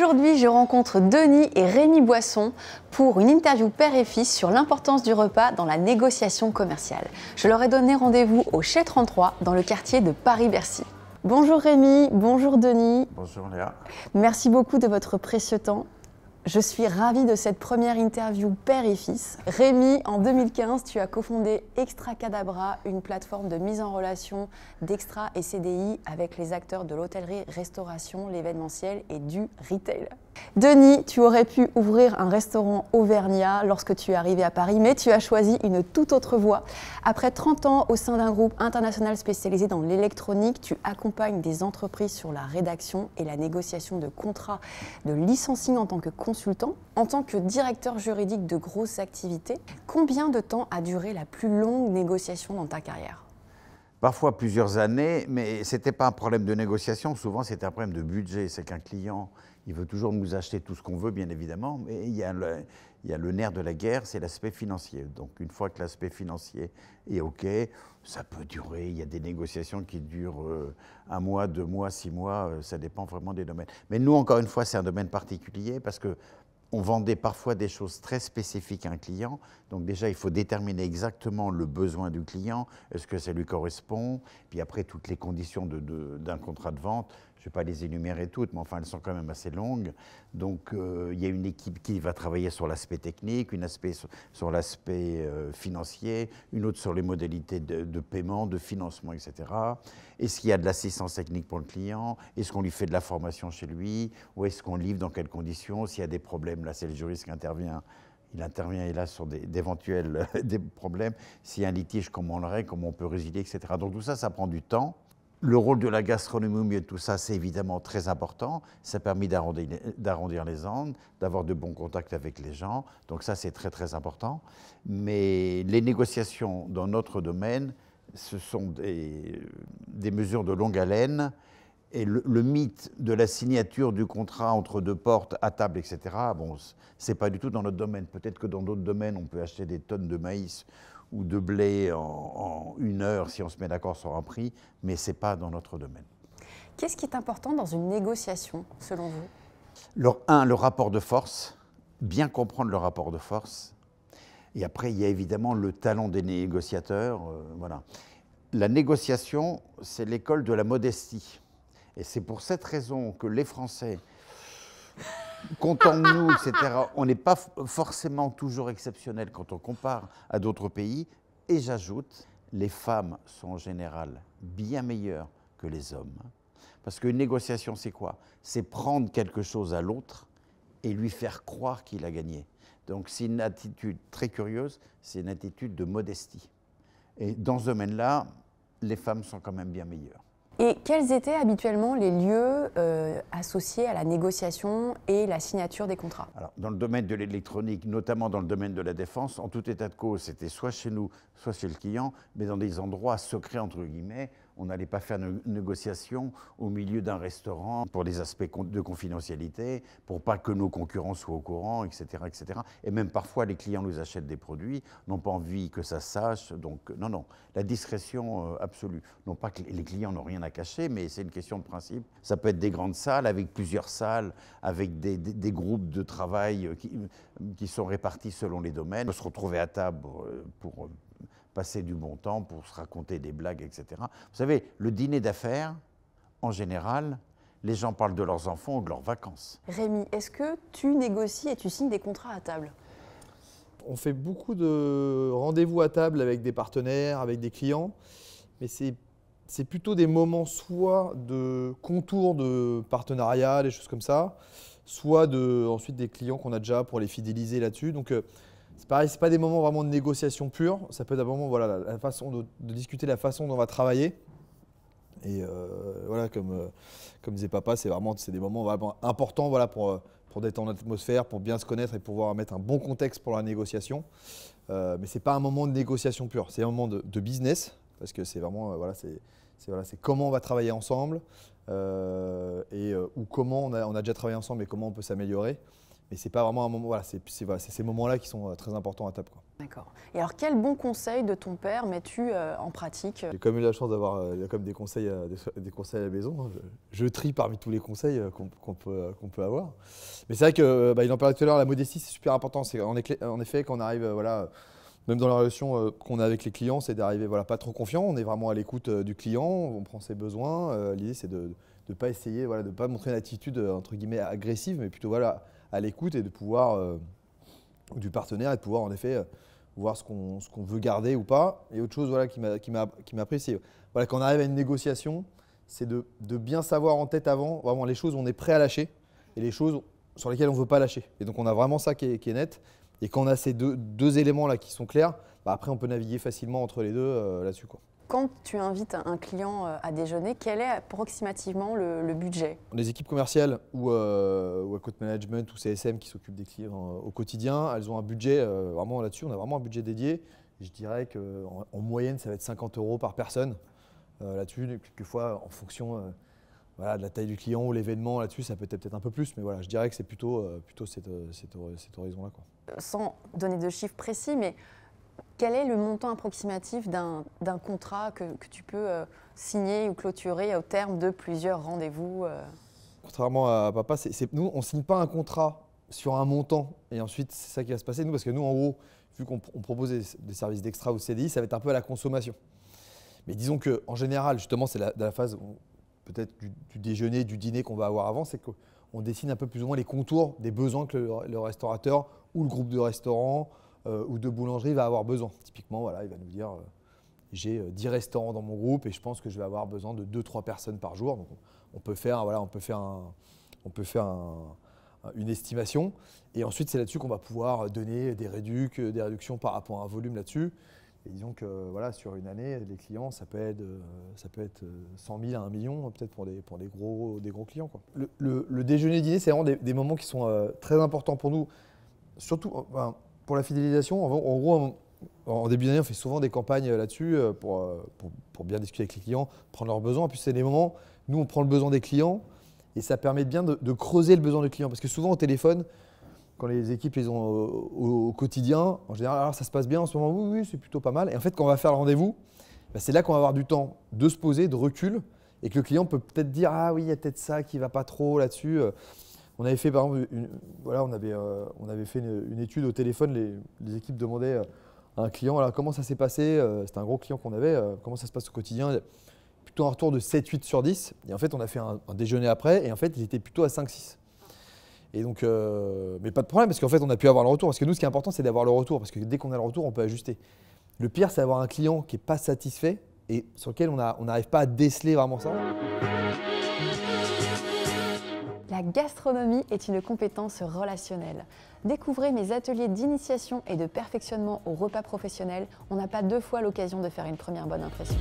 Aujourd'hui, je rencontre Denis et Rémi Boisson pour une interview père et fils sur l'importance du repas dans la négociation commerciale. Je leur ai donné rendez-vous au Chai 33 dans le quartier de Paris-Bercy. Bonjour Rémi, bonjour Denis. Bonjour Léa. Merci beaucoup de votre précieux temps. Je suis ravie de cette première interview père et fils. Rémi, en 2015, tu as cofondé Extra Cadabra, une plateforme de mise en relation d'Extra et CDI avec les acteurs de l'hôtellerie-restauration, l'événementiel et du retail. Denis, tu aurais pu ouvrir un restaurant Auvergnat lorsque tu es arrivé à Paris, mais tu as choisi une toute autre voie. Après 30 ans au sein d'un groupe international spécialisé dans l'électronique, tu accompagnes des entreprises sur la rédaction et la négociation de contrats de licensing en tant que consultant. En tant que directeur juridique de grosses activités, combien de temps a duré la plus longue négociation dans ta carrière ? Parfois plusieurs années, mais ce n'était pas un problème de négociation, souvent c'était un problème de budget. C'est qu'un client, il veut toujours nous acheter tout ce qu'on veut, bien évidemment, mais il y a le nerf de la guerre, c'est l'aspect financier. Donc une fois que l'aspect financier est OK, ça peut durer, il y a des négociations qui durent 1 mois, 2 mois, 6 mois, ça dépend vraiment des domaines. Mais nous, encore une fois, c'est un domaine particulier parce que on vendait parfois des choses très spécifiques à un client. Donc déjà, il faut déterminer exactement le besoin du client. Est-ce que ça lui correspond? Puis après, toutes les conditions d'un contrat de vente, je ne vais pas les énumérer toutes, mais enfin, elles sont quand même assez longues. Donc, il y a une équipe qui va travailler sur l'aspect technique, une aspect sur l'aspect financier, une autre sur les modalités de paiement, de financement, etc. Est-ce qu'il y a de l'assistance technique pour le client? Est-ce qu'on lui fait de la formation chez lui? Ou est-ce qu'on livre dans quelles conditions? S'il y a des problèmes, là, c'est le juriste qui intervient. Il intervient, hélas, sur d'éventuels des problèmes. S'il y a un litige, comment on le règle, comment on peut résilier, etc. Donc tout ça, ça prend du temps. Le rôle de la gastronomie au milieu de tout ça, c'est évidemment très important. Ça permet d'arrondir les angles, d'avoir de bons contacts avec les gens. Donc ça, c'est très, très important. Mais les négociations dans notre domaine, ce sont des mesures de longue haleine. Et le mythe de la signature du contrat entre deux portes, à table, etc., bon, ce n'est pas du tout dans notre domaine. Peut-être que dans d'autres domaines, on peut acheter des tonnes de maïs ou de blé en 1 heure si on se met d'accord sur un prix, mais ce n'est pas dans notre domaine. Qu'est-ce qui est important dans une négociation, selon vous ? Le rapport de force, bien comprendre le rapport de force. Et après, il y a évidemment le talent des négociateurs. Voilà. La négociation, c'est l'école de la modestie. Et c'est pour cette raison que les Français, contents de nous, etc., on n'est pas forcément toujours exceptionnel quand on compare à d'autres pays. Et j'ajoute, les femmes sont en général bien meilleures que les hommes. Parce qu'une négociation, c'est quoi? C'est prendre quelque chose à l'autre et lui faire croire qu'il a gagné. Donc c'est une attitude très curieuse, c'est une attitude de modestie. Et dans ce domaine-là, les femmes sont quand même bien meilleures. Et quels étaient habituellement les lieux associés à la négociation et la signature des contrats? Alors, dans le domaine de l'électronique, notamment dans le domaine de la défense, en tout état de cause, c'était soit chez nous, soit chez le client, mais dans des endroits secrets, entre guillemets. On n'allait pas faire une négociation au milieu d'un restaurant pour des aspects de confidentialité, pour pas que nos concurrents soient au courant, etc., etc. Et même parfois, les clients nous achètent des produits, n'ont pas envie que ça se sache. Donc, non, non, la discrétion absolue. Non pas que les clients n'ont rien à cacher, mais c'est une question de principe. Ça peut être des grandes salles avec plusieurs salles, avec des groupes de travail qui sont répartis selon les domaines. On peut se retrouver à table pour passer du bon temps, pour se raconter des blagues, etc. Vous savez, le dîner d'affaires, en général, les gens parlent de leurs enfants ou de leurs vacances. Rémi, est-ce que tu négocies et tu signes des contrats à table? On fait beaucoup de rendez-vous à table avec des partenaires, avec des clients, mais c'est plutôt des moments soit de contour de partenariat, des choses comme ça, soit ensuite des clients qu'on a déjà pour les fidéliser là-dessus. Donc, c'est pareil, ce n'est pas des moments vraiment de négociation pure, ça peut être un moment, voilà, la façon de discuter la façon dont on va travailler. Et voilà, comme disait papa, c'est des moments vraiment importants, voilà, pour détendre l'atmosphère, pour bien se connaître et pouvoir mettre un bon contexte pour la négociation. Mais ce n'est pas un moment de négociation pure, c'est un moment de business, parce que c'est vraiment, c'est comment on va travailler ensemble ou comment on a déjà travaillé ensemble et comment on peut s'améliorer. Mais c'est pas vraiment un moment, voilà, c'est ces moments-là qui sont très importants à table, quoi. D'accord. Et alors, quel bon conseil de ton père mets-tu en pratique? J'ai quand même eu la chance d'avoir comme des conseils à la maison, hein. Je trie parmi tous les conseils qu'on peut avoir. Mais c'est vrai que, il en parlait tout à l'heure, la modestie, c'est super important. C'est en effet, quand on arrive, voilà, même dans la relation qu'on a avec les clients, c'est d'arriver, voilà, pas trop confiant. On est vraiment à l'écoute du client, on prend ses besoins. L'idée, c'est de ne pas essayer, voilà, de pas montrer une attitude entre guillemets agressive, mais plutôt, voilà, à l'écoute et de pouvoir du partenaire et de pouvoir en effet voir ce qu'on veut garder ou pas. Et autre chose, voilà, qui m'a pris, c'est, voilà, quand on arrive à une négociation, c'est de bien savoir en tête avant vraiment les choses où on est prêt à lâcher et les choses sur lesquelles on ne veut pas lâcher. Et donc on a vraiment ça qui est net. Et quand on a ces deux éléments là qui sont clairs, après on peut naviguer facilement entre les deux là-dessus, quoi. Quand tu invites un client à déjeuner, quel est approximativement le budget? Les équipes commerciales ou account management ou CSM qui s'occupent des clients au quotidien, elles ont un budget vraiment là-dessus. On a vraiment un budget dédié. Et je dirais qu'en moyenne, ça va être 50 € par personne là-dessus. Quelquefois, en fonction voilà, de la taille du client ou l'événement, là-dessus, ça peut être peut-être un peu plus. Mais voilà, je dirais que c'est plutôt cet horizon-là, quoi. Sans donner de chiffres précis, mais quel est le montant approximatif d'un contrat que tu peux signer ou clôturer au terme de plusieurs rendez-vous? Contrairement à papa, nous, on ne signe pas un contrat sur un montant et ensuite c'est ça qui va se passer. Nous, parce que nous, en gros, vu qu'on propose des services d'extra ou de CDI, ça va être un peu à la consommation. Mais disons qu'en général, justement, c'est la phase peut-être du déjeuner, du dîner qu'on va avoir avant, c'est qu'on dessine un peu plus ou moins les contours des besoins que le restaurateur ou le groupe de restaurants ou de boulangerie va avoir besoin. Typiquement, voilà, il va nous dire j'ai 10 restaurants dans mon groupe et je pense que je vais avoir besoin de 2-3 personnes par jour. Donc on peut faire, voilà, une estimation et ensuite c'est là-dessus qu'on va pouvoir donner des réductions par rapport à un volume là-dessus. Et disons que voilà, sur une année, les clients, ça peut être 100 000 à 1 million, peut-être pour des gros clients, quoi. Le déjeuner-dîner, c'est vraiment des moments qui sont très importants pour nous, surtout pour la fidélisation. En gros, en début d'année, on fait souvent des campagnes là-dessus pour bien discuter avec les clients, prendre leurs besoins. Et puis c'est des moments, nous, on prend le besoin des clients et ça permet bien de creuser le besoin du client. Parce que souvent au téléphone, quand les équipes les ont au quotidien, en général, alors ça se passe bien en ce moment, oui, c'est plutôt pas mal. Et en fait, quand on va faire le rendez-vous, c'est là qu'on va avoir du temps de se poser, de recul, et que le client peut peut-être dire « Ah oui, il y a peut-être ça qui ne va pas trop là-dessus ». On avait fait par exemple, on avait fait une étude au téléphone, les équipes demandaient à un client alors, comment ça s'est passé, c'était un gros client qu'on avait, comment ça se passe au quotidien, plutôt un retour de 7-8 sur 10. Et en fait, on a fait un déjeuner après, et en fait, il était plutôt à 5-6. Et donc, mais pas de problème, parce qu'en fait, on a pu avoir le retour. Parce que nous, ce qui est important, c'est d'avoir le retour, parce que dès qu'on a le retour, on peut ajuster. Le pire, c'est d'avoir un client qui n'est pas satisfait et sur lequel on n'arrive pas à déceler vraiment ça. La gastronomie est une compétence relationnelle. Découvrez mes ateliers d'initiation et de perfectionnement au repas professionnel. On n'a pas 2 fois l'occasion de faire une première bonne impression.